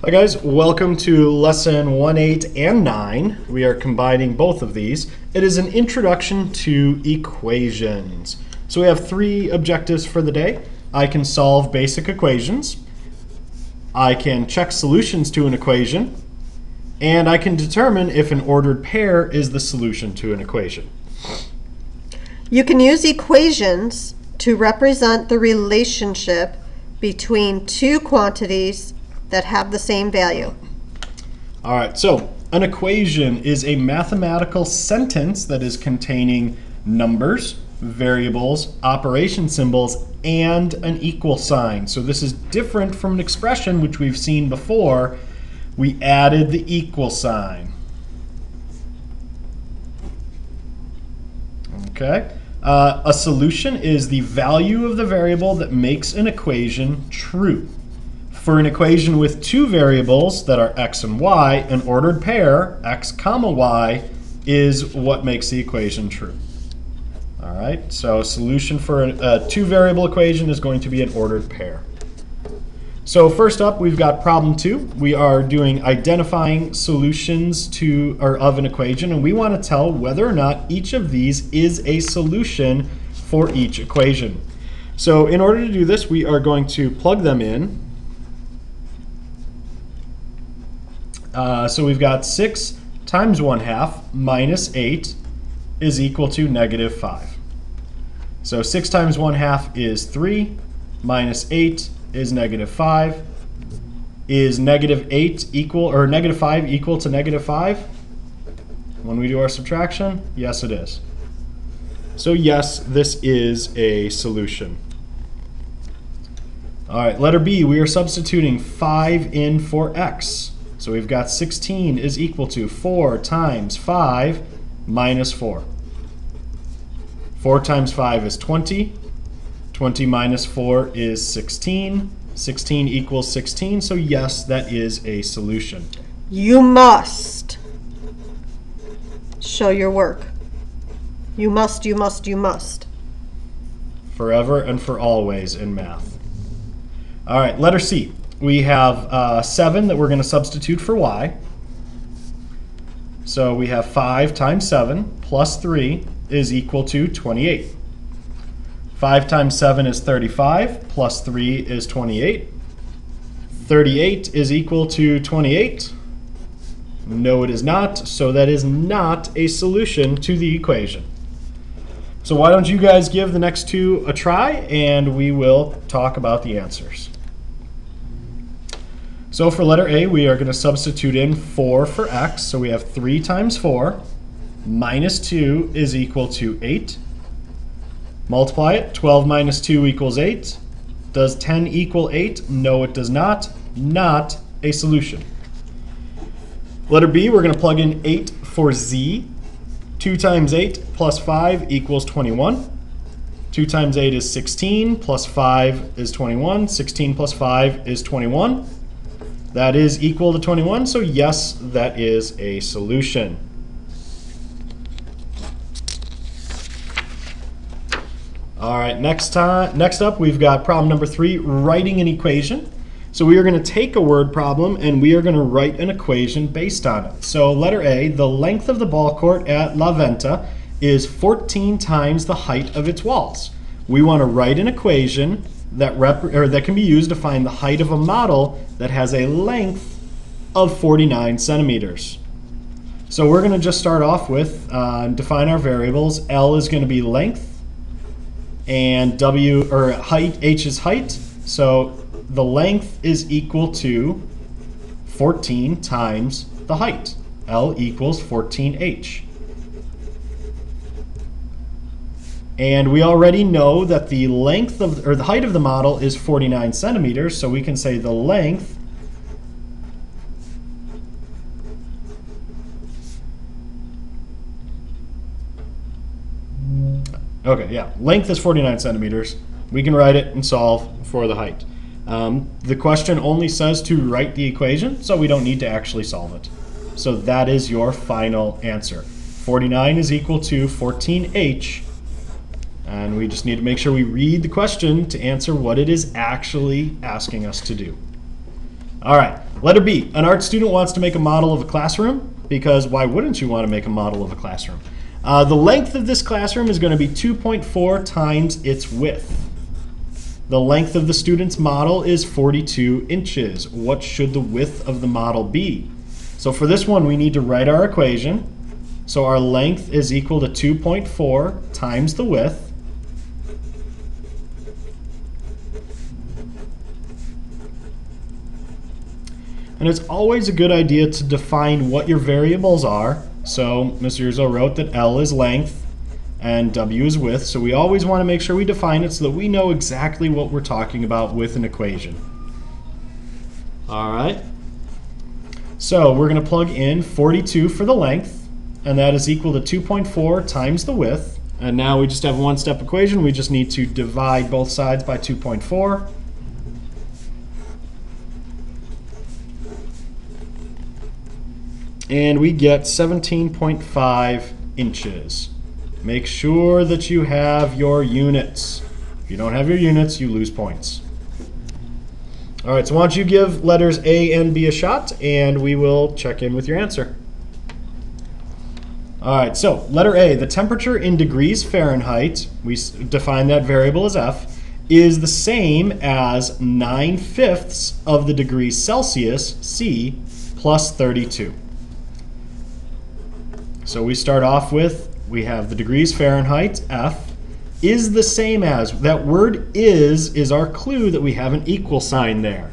Hi guys, welcome to lesson 1, 8, and 9. We are combining both of these. It is an introduction to equations. So we have three objectives for the day. I can solve basic equations, I can check solutions to an equation, and I can determine if an ordered pair is the solution to an equation. You can use equations to represent the relationship between two quantities that have the same value. All right, so an equation is a mathematical sentence that is containing numbers, variables, operation symbols, and an equal sign. So this is different from an expression which we've seen before. We added the equal sign. Okay. A solution is the value of the variable that makes an equation true. For an equation with two variables that are x and y, an ordered pair, x comma y, is what makes the equation true. All right, so a solution for a two-variable equation is going to be an ordered pair. So first up, we've got problem 2. We are doing identifying solutions of an equation, and we want to tell whether or not each of these is a solution for each equation. So in order to do this, we are going to plug them in. So we've got 6 times 1/2 minus 8 is equal to -5. So 6 times 1/2 is 3, minus 8 is -5. Is -8 equal, or -5 equal to -5 when we do our subtraction? Yes, it is. So yes, this is a solution. All right, letter B, we are substituting 5 in for x. So we've got 16 is equal to 4 times 5 minus 4. 4 times 5 is 20. 20 minus 4 is 16. 16 equals 16, so yes, that is a solution. You must show your work. You must, you must, you must. Forever and for always in math. All right, letter C. We have 7 that we're going to substitute for y. So we have 5 times 7 plus 3 is equal to 28. 5 times 7 is 35, plus 3 is 28. 38 is equal to 28. No, it is not, so that is not a solution to the equation. So why don't you guys give the next two a try, and we will talk about the answers. So for letter A, we are going to substitute in 4 for x. So we have 3 times 4 minus 2 is equal to 8. Multiply it. 12 minus 2 equals 8. Does 10 equal 8? No, it does not. Not a solution. Letter B, we're going to plug in 8 for z. 2 times 8 plus 5 equals 21. 2 times 8 is 16, plus 5 is 21. 16 plus 5 is 21. That is equal to 21, so yes, that is a solution. All right, next up, we've got problem number 3, writing an equation. So we are going to take a word problem, and we are going to write an equation based on it. So letter A, the length of the ball court at La Venta is 14 times the height of its walls. We want to write an equation that can be used to find the height of a model that has a length of 49 centimeters. So we're going to just start off with define our variables. L is going to be length, and height, H is height. So the length is equal to 14 times the height. L equals 14H. And we already know that the length of, or the height of the model is 49 centimeters, so we can say the length length is 49 centimeters. We can write it and solve for the height. The question only says to write the equation, so we don't need to actually solve it. So that is your final answer. 49 is equal to 14H. And we just need to make sure we read the question to answer what it is actually asking us to do. All right, Letter B, an art student wants to make a model of a classroom, because why wouldn't you want to make a model of a classroom? The length of this classroom is going to be 2.4 times its width. The length of the student's model is 42 inches. What should the width of the model be? So for this one, we need to write our equation. So our length is equal to 2.4 times the width. And it's always a good idea to define what your variables are. So Mr. Urzo wrote that L is length and W is width. So we always want to make sure we define it so that we know exactly what we're talking about with an equation. All right. So we're going to plug in 42 for the length, and that is equal to 2.4 times the width. And now we just have a one-step equation. We just need to divide both sides by 2.4. And we get 17.5 inches. Make sure that you have your units. If you don't have your units, you lose points. All right, so why don't you give letters A and B a shot, and we will check in with your answer. All right, so letter A, the temperature in degrees Fahrenheit, we define that variable as F, is the same as 9/5 of the degrees Celsius, C, plus 32. So we start off with, we have the degrees Fahrenheit, F, is the same as, that word is our clue that we have an equal sign there.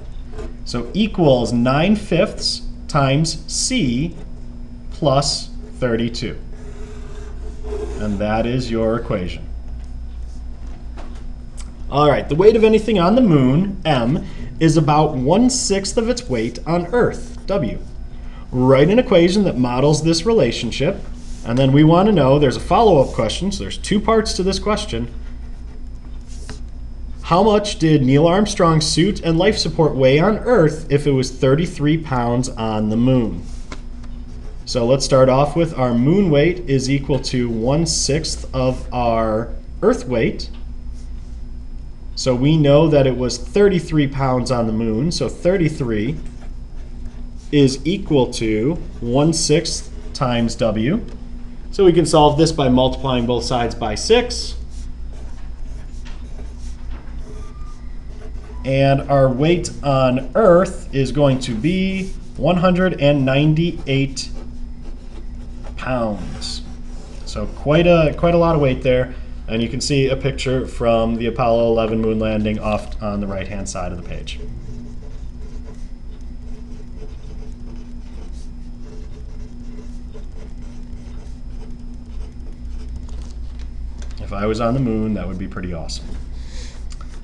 So equals 9/5 times C plus 32. And that is your equation. All right, the weight of anything on the moon, M, is about 1/6 of its weight on Earth, W. Write an equation that models this relationship, and then we want to know, there's a follow-up question, so there's two parts to this question. How much did Neil Armstrong's suit and life support weigh on Earth if it was 33 pounds on the moon? So let's start off with our moon weight is equal to 1/6 of our Earth weight. So we know that it was 33 pounds on the moon, so 33 is equal to 1/6 times W. So we can solve this by multiplying both sides by 6. And our weight on Earth is going to be 198 pounds. So quite a lot of weight there. And you can see a picture from the Apollo 11 moon landing off on the right-hand side of the page. If I was on the moon, that would be pretty awesome.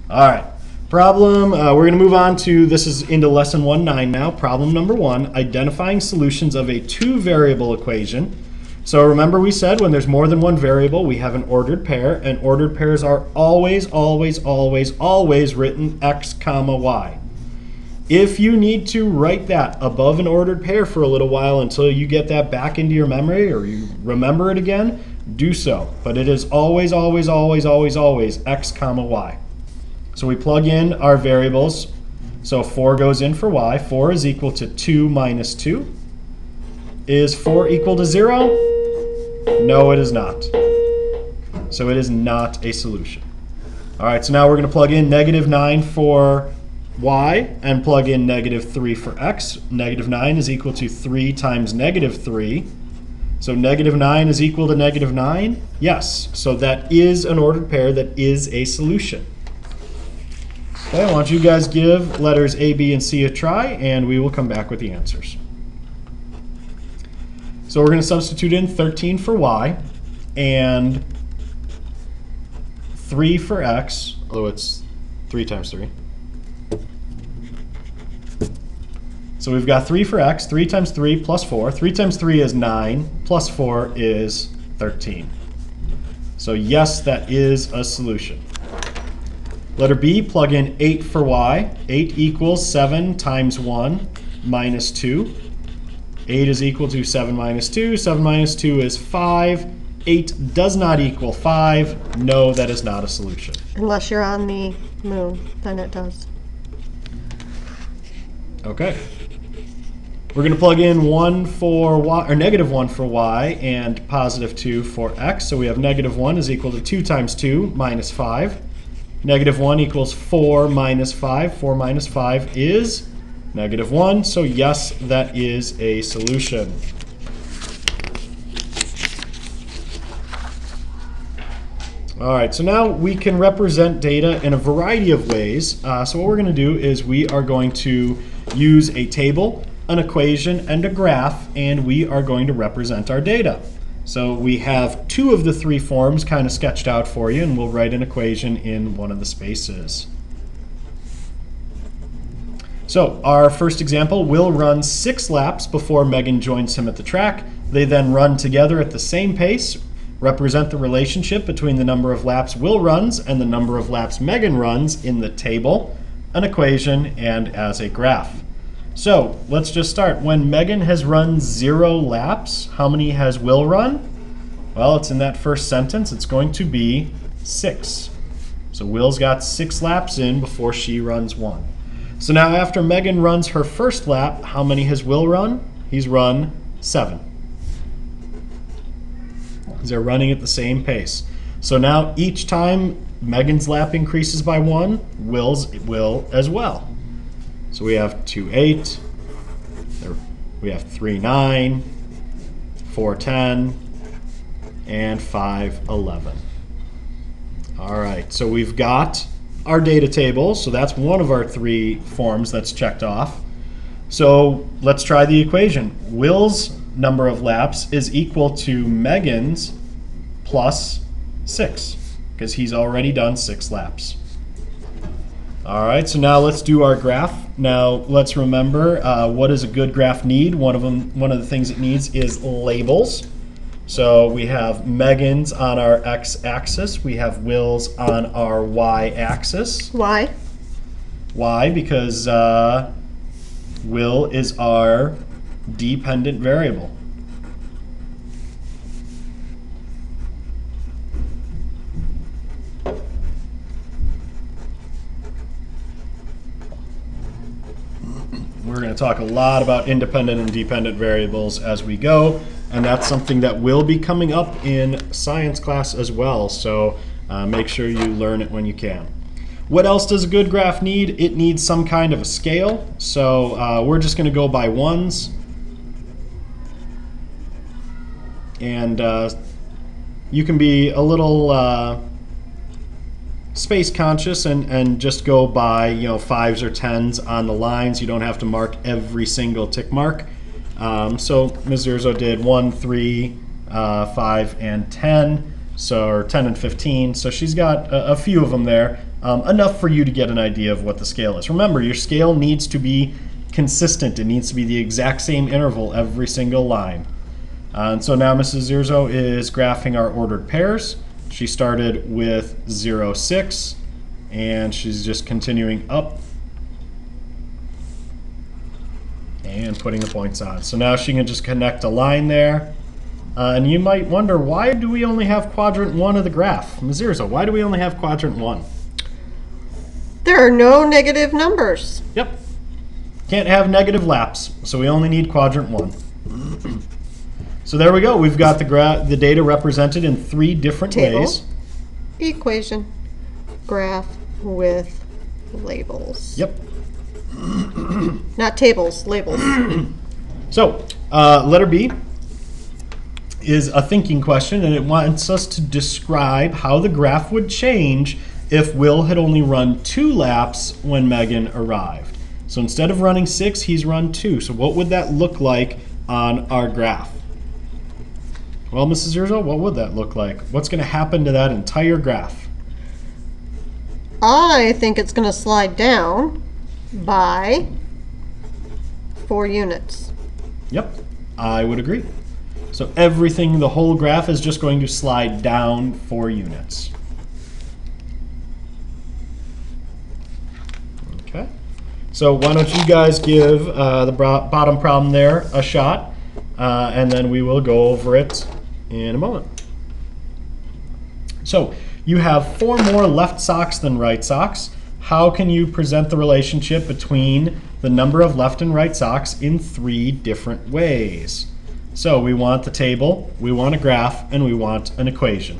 All right, problem, we're going to move on to, this is into lesson 1.9 now. Problem number 1, identifying solutions of a two-variable equation. So remember we said when there's more than one variable, we have an ordered pair, and ordered pairs are always, always, always, always written x comma y. If you need to write that above an ordered pair for a little while until you get that back into your memory or you remember it again, do so. But it is always, always, always, always, always x comma y. So we plug in our variables. So 4 goes in for y. 4 is equal to 2 minus 2. Is 4 equal to 0? No, it is not. So it is not a solution. All right, so now we're going to plug in -9 for y and plug in -3 for x. -9 is equal to 3 times -3. So -9 is equal to -9? Yes, so that is an ordered pair, that is a solution. Okay, I want you guys give letters A, B, and C a try, and we will come back with the answers. So we're going to substitute in 13 for y and 3 for x, although it's 3 times 3. So we've got 3 for x, 3 times 3 plus 4. 3 times 3 is 9, plus 4 is 13. So yes, that is a solution. Letter B, plug in 8 for y. 8 equals 7 times 1 minus 2. 8 is equal to 7 minus 2. 7 minus 2 is 5. 8 does not equal 5. No, that is not a solution. Unless you're on the moon, then it does. Okay. We're going to plug in 1 for y, or negative 1 for y, and positive 2 for x. So we have negative 1 is equal to 2 times 2 minus 5. Negative 1 equals 4 minus 5. 4 minus 5 is negative 1. So yes, that is a solution. All right, so now we can represent data in a variety of ways. So what we're going to do is we are going to use a table, an equation, and a graph, and we are going to represent our data. So we have 2 of the 3 forms kind of sketched out for you, and we'll write an equation in one of the spaces. So our first example, Will run 6 laps before Megan joins him at the track. They then run together at the same pace. Represent the relationship between the number of laps Will runs and the number of laps Megan runs in the table, an equation, and as a graph. So let's just start. When Megan has run 0 laps, how many has Will run? Well, it's in that first sentence. It's going to be 6. So Will's got 6 laps in before she runs 1. So now after Megan runs her first lap, how many has Will run? He's run 7. They're running at the same pace. So now each time Megan's lap increases by 1, Will's will as well. So we have 2:8, we have 3:9, 4:10, and 5:11. All right, so we've got our data table. So that's one of our 3 forms that's checked off. So let's try the equation. Will's number of laps is equal to Megan's plus 6, because he's already done 6 laps. All right, so now let's do our graph. Now let's remember, what does a good graph need? One of the things it needs is labels. So we have Megan's on our x-axis. We have Will's on our y-axis. Why? Why? Because Will is our dependent variable. We're going to talk a lot about independent and dependent variables as we go, and that's something that will be coming up in science class as well, so make sure you learn it when you can. What else does a good graph need? It needs some kind of a scale, so we're just going to go by ones, and you can be a little space conscious and just go by 5s or 10s on the lines. You don't have to mark every single tick mark. So Ms. Zurzo did 1, 3, 5, and 10, or 10 and 15. So she's got a few of them there, enough for you to get an idea of what the scale is. Remember, your scale needs to be consistent. It needs to be the exact same interval every single line. And so now Mrs. Zurzo is graphing our ordered pairs. She started with 0, 6, and she's just continuing up and putting the points on. So now she can just connect a line there. And you might wonder, why do we only have quadrant 1 of the graph? Ms. Zurzo, why do we only have quadrant 1? There are no negative numbers. Yep. Can't have negative laps, so we only need quadrant 1. So there we go. We've got the data represented in 3 different Table, ways. equation, graph with labels. Yep. Not tables, labels. So letter B is a thinking question, and it wants us to describe how the graph would change if Will had only run 2 laps when Megan arrived. So instead of running 6, he's run 2. So what would that look like on our graph? Well, Mrs. Zurzo, what would that look like? What's going to happen to that entire graph? I think it's going to slide down by 4 units. Yep, I would agree. So everything, the whole graph is just going to slide down 4 units. Okay. So why don't you guys give the bottom problem there a shot, and then we will go over it in a moment. So you have 4 more left socks than right socks. How can you present the relationship between the number of left and right socks in 3 different ways. So we want the table, we want a graph, and we want an equation.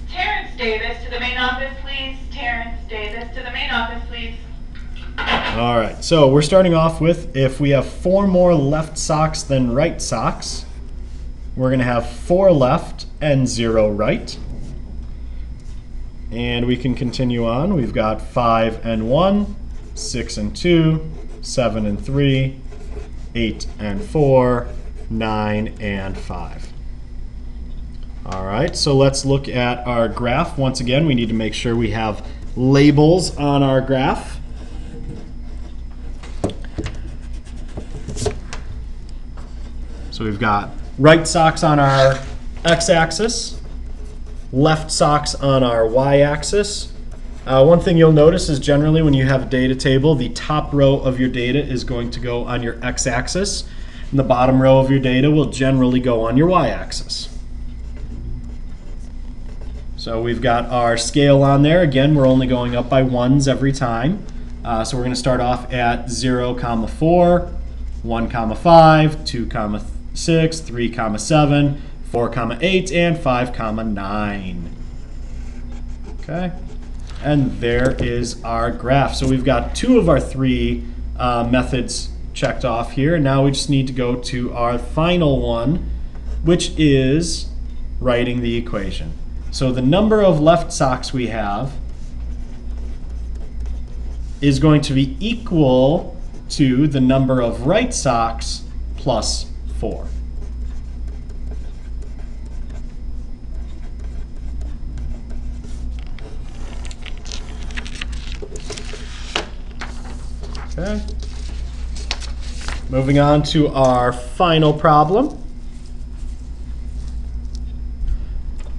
Terrence Davis to the main office, please. Terrence Davis to the main office, please. All right, so we're starting off with if we have 4 more left socks than right socks, we're going to have 4 left and 0 right. And we can continue on. We've got 5 and 1, 6 and 2, 7 and 3, 8 and 4, 9 and 5. All right, so let's look at our graph. Once again, we need to make sure we have labels on our graph. So we've got right socks on our x-axis, left socks on our y-axis. One thing you'll notice is generally when you have a data table, the top row of your data is going to go on your x-axis, and the bottom row of your data will generally go on your y-axis. So we've got our scale on there. Again, we're only going up by 1s every time. So we're going to start off at 0, 4, 1, 5, 2, 6, 3, 7, 4, 8, and 5, 9. Okay, and there is our graph. So we've got 2 of our 3 methods checked off here. Now we just need to go to our final one, which is writing the equation. So the number of left socks we have is going to be equal to the number of right socks plus 4. Okay. Moving on to our final problem.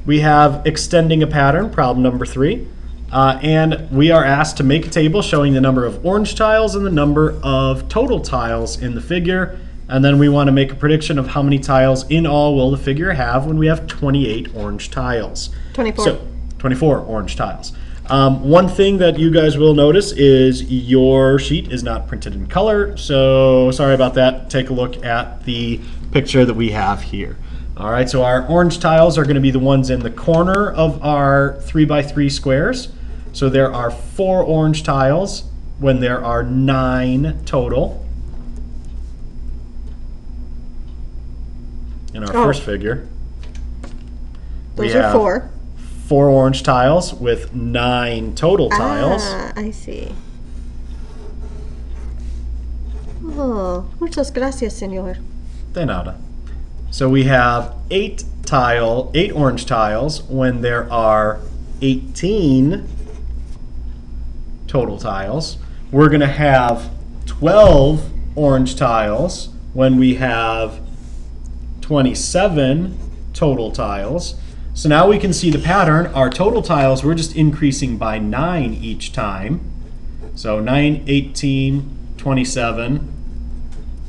We have extending a pattern, problem number 3. And we are asked to make a table showing the number of orange tiles and the number of total tiles in the figure. And then we want to make a prediction of how many tiles in all will the figure have when we have 28 orange tiles. 24. So, 24 orange tiles. One thing that you guys will notice is your sheet is not printed in color, so sorry about that. Take a look at the picture that we have here. All right, so our orange tiles are going to be the ones in the corner of our 3x3 squares. So there are 4 orange tiles when there are 9 total in our first figure. Those are 4. 4 orange tiles with 9 total tiles. Ah, I see. Oh, muchas gracias, señor. De nada. So we have 8 orange tiles when there are 18 total tiles. We're going to have 12 orange tiles when we have 27 total tiles. So now we can see the pattern. Our total tiles, we're just increasing by 9 each time. So 9, 18, 27.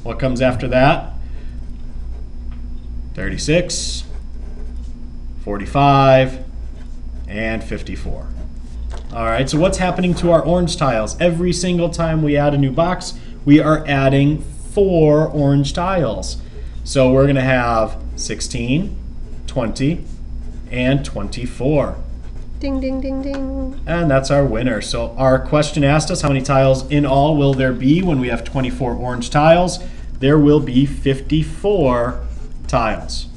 What comes after that? 36, 45, and 54. All right, so what's happening to our orange tiles? Every single time we add a new box, we are adding 4 orange tiles. So we're going to have 16, 20, and 24. Ding, ding, ding, ding. And that's our winner. So our question asked us how many tiles in all will there be when we have 24 orange tiles. There will be 54 tiles.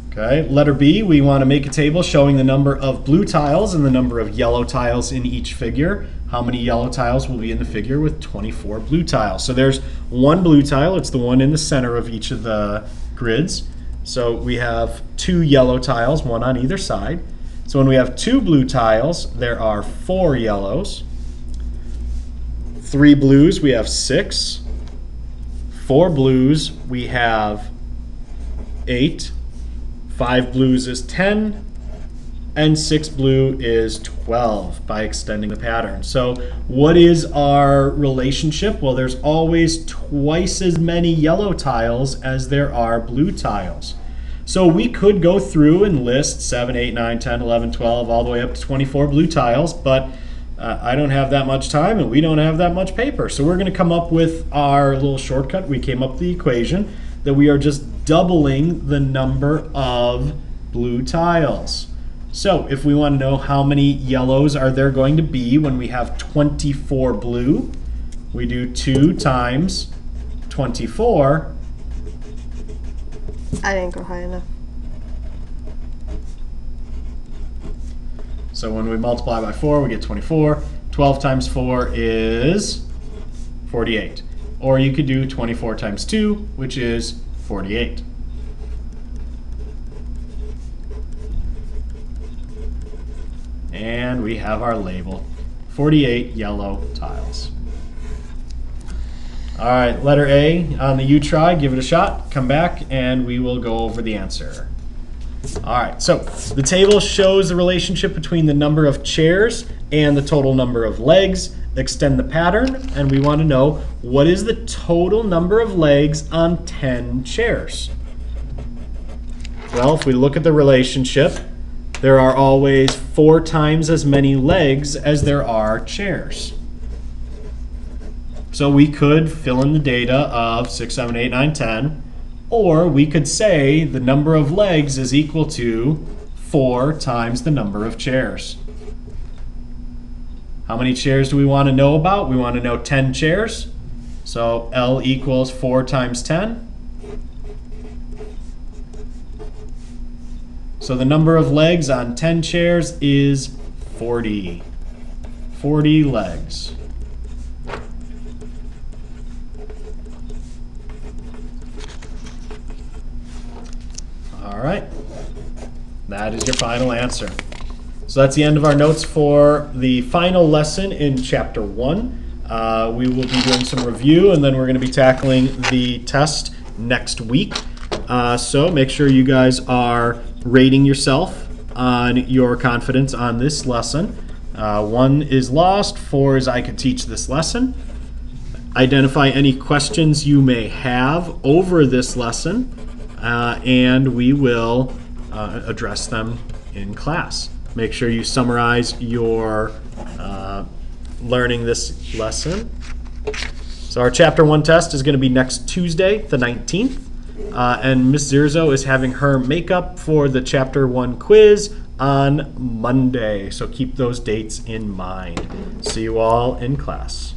Okay, letter B, we want to make a table showing the number of blue tiles and the number of yellow tiles in each figure. How many yellow tiles will be in the figure with 24 blue tiles? So there's 1 blue tile, it's the one in the center of each of the grids. So we have 2 yellow tiles, 1 on either side. So when we have 2 blue tiles, there are 4 yellows. 3 blues, we have 6. 4 blues, we have 8. 5 blues is 10. and 6 blue is 12 by extending the pattern. So what is our relationship? Well, there's always twice as many yellow tiles as there are blue tiles. So we could go through and list 7, 8, 9, 10, 11, 12, all the way up to 24 blue tiles, but I don't have that much time and we don't have that much paper. So we're going to come up with our little shortcut. We came up with the equation that we are just doubling the number of blue tiles. So if we want to know how many yellows are there going to be when we have 24 blue, we do 2 times 24. I didn't go high enough. So when we multiply by 4, we get 24. 12 times 4 is 48. Or you could do 24 times 2, which is 48. And we have our label, 48 yellow tiles. All right, letter A on the you try, give it a shot, come back, and we will go over the answer. All right, so the table shows the relationship between the number of chairs and the total number of legs. Extend the pattern, and we want to know what is the total number of legs on 10 chairs. Well, if we look at the relationship, there are always 4 times as many legs as there are chairs. So we could fill in the data of 6, 7, 8, 9, 10, or we could say the number of legs is equal to 4 times the number of chairs. How many chairs do we want to know about? We want to know 10 chairs. So L equals 4 times 10. So the number of legs on 10 chairs is 40. 40 legs. All right, that is your final answer. So that's the end of our notes for the final lesson in Chapter 1. We will be doing some review, and then we're going to be tackling the test next week. So make sure you guys are rating yourself on your confidence on this lesson. 1 is lost, 4 is I could teach this lesson. Identify any questions you may have over this lesson, and we will address them in class. Make sure you summarize your learning this lesson. So our Chapter 1 test is going to be next Tuesday, the 19th. And Ms. Zirzo is having her makeup for the Chapter 1 quiz on Monday. So keep those dates in mind. See you all in class.